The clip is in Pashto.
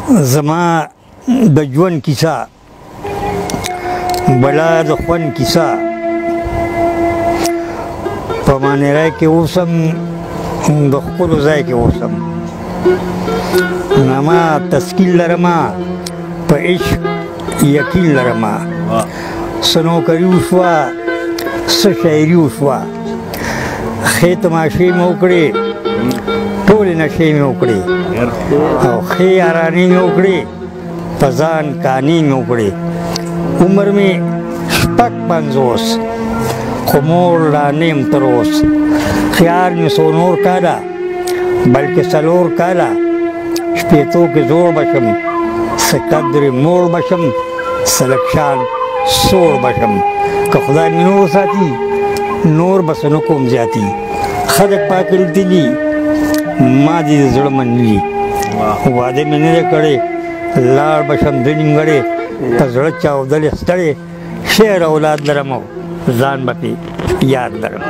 زما د ژوند کیسه بلا د خوند کیسه په مانیرای کې اوسم د خپلو ځای کې اوسم نما تسکیل لرما په عشق یقین لرما څه نوکري وشوه څه شاعري وشوه ښې تماشې مې وکړې ټولې نشې مې وکړې او ښې یارانې مې وکړې په ځان کانې مې وکړې عمر مې شپږ پنځوس خو مور لا نه یم تر اوس خیال مې څو نور کاله بلکې څلور کاله شپېتو کې زوړ به شم څه قدرې موړ به شم څه لږ شان سوړ به شم که خدای مې نور ساتي نور به څه نه کوم زیاتي خلک پاکل دي ما دې د زړه منلي واده مې نه دی کړی لاړ به شم دوه نیمګړی په زړه چاودلې ستړې شعر اولاد لرم او ځان به پې یاد لرم